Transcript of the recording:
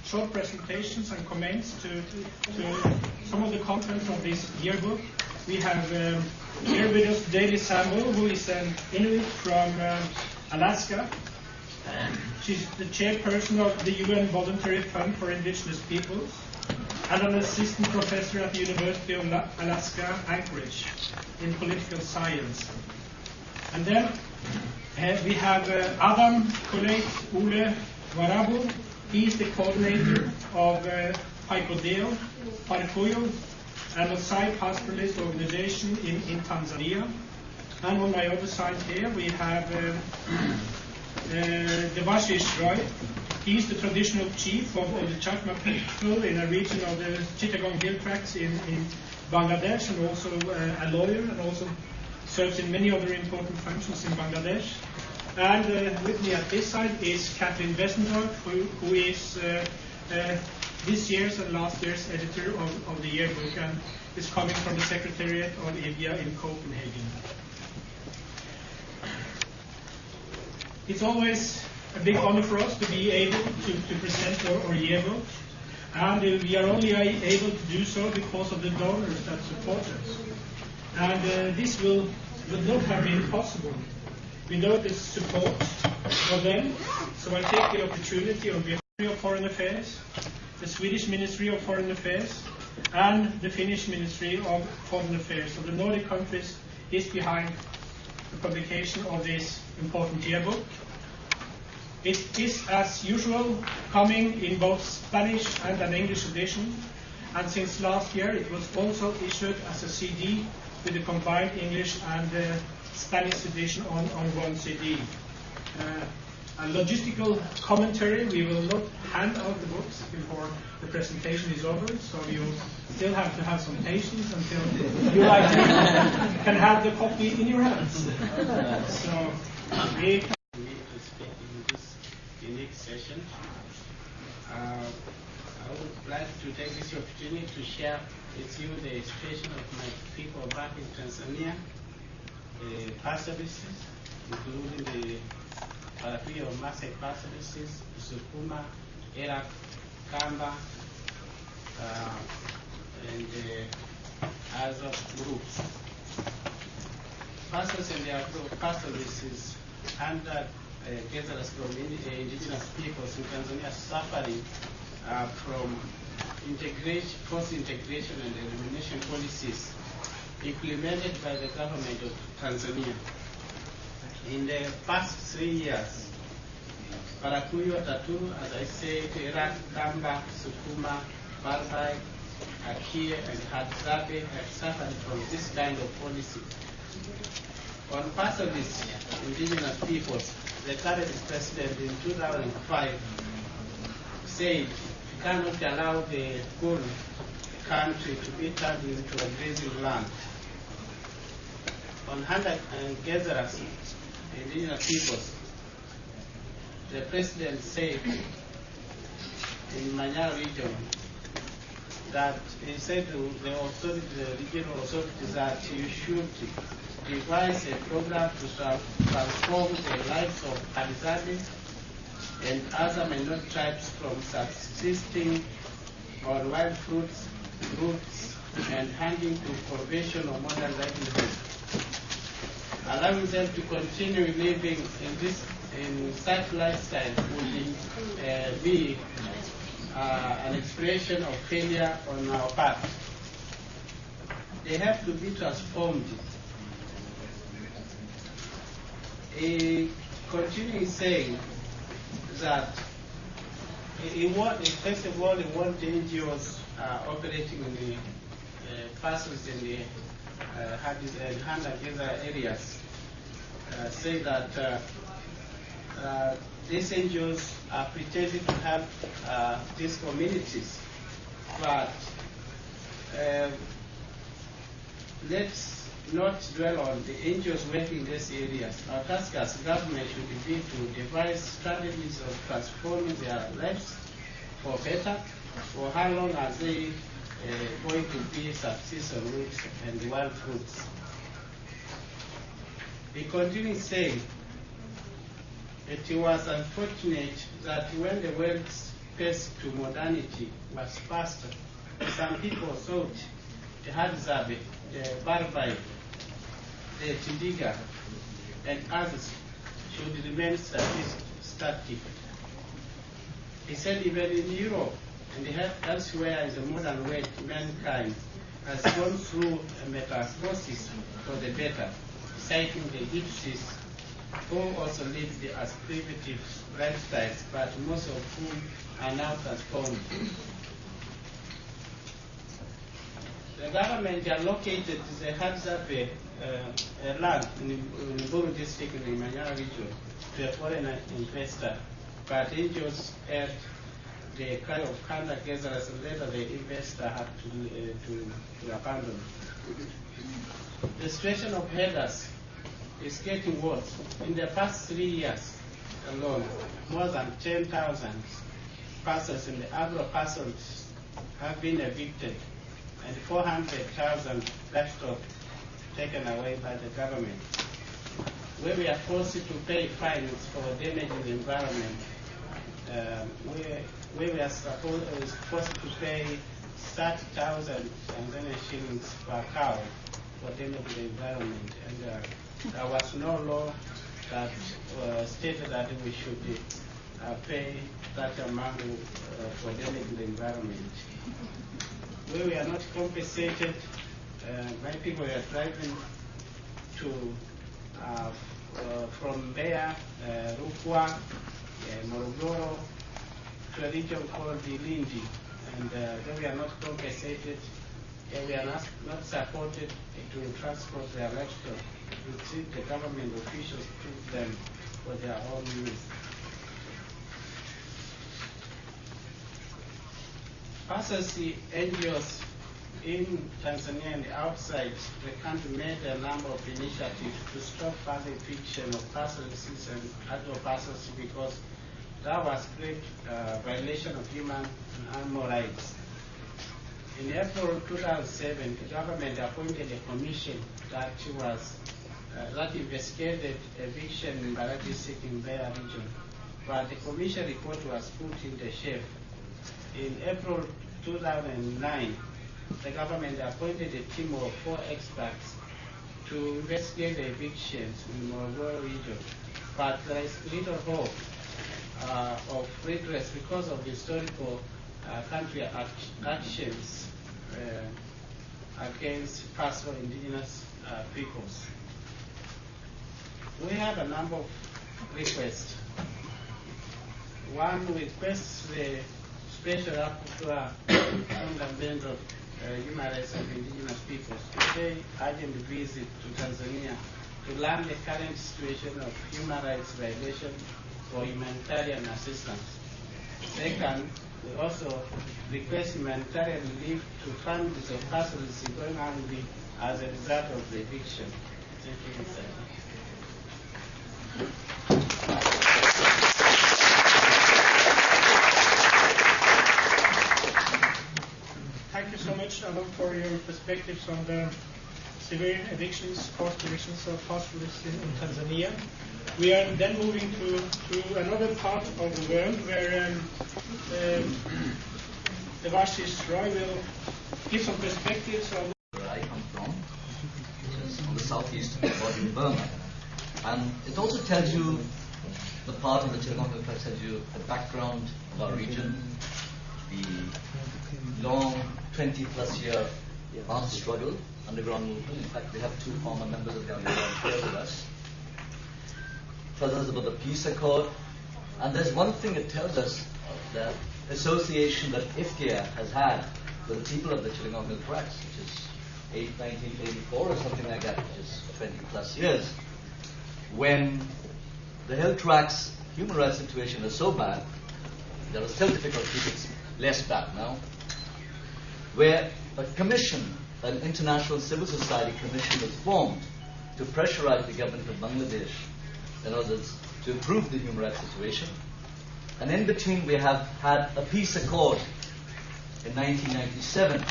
short presentations and comments to some of the contents of this yearbook. We have here with us today Sambo, who is an Inuit from Alaska. She's the chairperson of the UN Voluntary Fund for Indigenous Peoples and an assistant professor at the University of Alaska, Anchorage, in political science. And then we have Adam Koleit Ole Warabu. He is the coordinator of Paikodeo, Parakuyo, and a side pastoralist organization in Tanzania. And on my other side here we have Devashish Roy. He is the traditional chief of the Chakma people in a region of the Chittagong Hill Tracts in Bangladesh, and also a lawyer, and also serves in many other important functions in Bangladesh. And with me at this side is Kathleen Westendorf, who is this year's and last year's editor of the yearbook, and is coming from the Secretariat of IWGIA in Copenhagen. It's always a big honor for us to be able to present our yearbook, and we are only able to do so because of the donors that support us. And this would not have been possible without the support of them. So I take the opportunity on behalf of Foreign Affairs, the Swedish Ministry of Foreign Affairs, and the Finnish Ministry of Foreign Affairs. So the Nordic countries is behind the publication of this important yearbook. It is, as usual, coming in both Spanish and an English edition, and since last year it was also issued as a CD with a combined English and Spanish edition on one CD. A logistical commentary: we will not hand out the books before the presentation is over, so you still have to have some patience until you actually can have the copy in your hands. So we speak in this unique session. I would like to take this opportunity to share with you the situation of my people back in Tanzania, the pastoralists, including the Parakuyo Maasai pastoralists, Sukuma, Erak, Kamba, and other groups. Pastors and their pastoralists under gatherers from indigenous peoples in Tanzania suffering from forced integration and elimination policies implemented by the government of Tanzania. In the past 3 years, Parakuyo, Taturu, as I said, Erak, Kamba, Sukuma, Barbai, Akie, and Hadzabe have suffered from this kind of policy. On part of these indigenous peoples, the current president in 2005 said we cannot allow the whole country to be turned into a grazing land. On hunter-gatherers, indigenous peoples, the president said in Manyara region that he said to the authority, the regional authorities, that you should devise a program to transform the lives of Hadzabe and other minority tribes from subsisting on wild fruits, roots, and hunting to conventional modern livelihood, allowing them to continue living in such lifestyle would be an expression of failure on our part. They have to be transformed. He continues saying that first of all, he wants the NGOs operating in the parcels in the hunter-gatherer areas say that these NGOs are pretending to help these communities, but let's not dwell on the NGOs working in these areas. Our task as government should be to devise strategies of transforming their lives for better. For how long are they going to be subsist on roots and wild fruits? He continues saying it was unfortunate that when the world pace to modernity was faster. Some people thought the Hadzabe, the Barbai, the Tindiga, and others should remain static. He said even in Europe and elsewhere in the modern world, mankind has gone through a metamorphosis for the better, citing the gypsies who also lived as primitive lifestyles, but most of whom are now transformed. The government allocated the Hadzabe land in Buru district in the Manyara region to a foreign investor, but angels had the kind of conduct gatherers, and later the investor had to abandon. The situation of headers is getting worse. In the past 3 years alone, more than 10,000 persons in the agro persons have been evicted, and 400,000 livestock taken away by the government. Where we are forced to pay fines for damaging the environment, where we are supposed to pay 30,000 Tanzanian shillings per cow for damaging the environment, and there was no law that stated that we should pay that amount for damaging the environment. Where we are not compensated, many people are driving to from there, Rukwa, Morogoro, to a region called the Lindi, and there we are not compensated, we are not supported to transport their livestock. We see the government officials treat them for their own use. Pastoralist NGOs in Tanzania and outside the country made a number of initiatives to stop further eviction of pastoralists and agro-pastoralists because that was great violation of human and animal rights. In April 2007, the government appointed a commission that investigated eviction in Bara district in Beira region, but the commission report was put in the shelf. In April 2009, the government appointed a team of 4 experts to investigate the evictions in the Morogoro region, but there is little hope of redress because of historical country actions against pastoral indigenous peoples. We have a number of requests. One requests the Special Rapporteur Fundamental Human Rights of Indigenous Peoples to pay urgent visit to Tanzania to learn the current situation of human rights violation for humanitarian assistance. Second, we also request humanitarian relief to families of pastoralists going hungry as a result of the eviction. Thank you, Mr. Thank you so much, Alan, for your perspectives on the severe evictions, forced evictions of pastoralists in Tanzania. We are then moving to another part of the world where Devashish Roy will give some perspectives on where I come from, which is on the southeast border in Burma. And it also tells you, the part of the Chittagong Tract tells you the background of our region, the long 20-plus year armed struggle, underground movement. In fact, we have 2 former members of the underground here with us. It tells us about the peace accord. And there's one thing it tells us, the association that IWGIA has had with the people of the Chittagong Hill Tracts, which is 1984 or something like that, which is 20-plus years, when the Hill Tracts human rights situation is so bad, there are still difficulties, it's less bad now, where a commission, an international civil society commission, was formed to pressurize the government of Bangladesh in order to improve the human rights situation. And in between, we have had a peace accord in 1997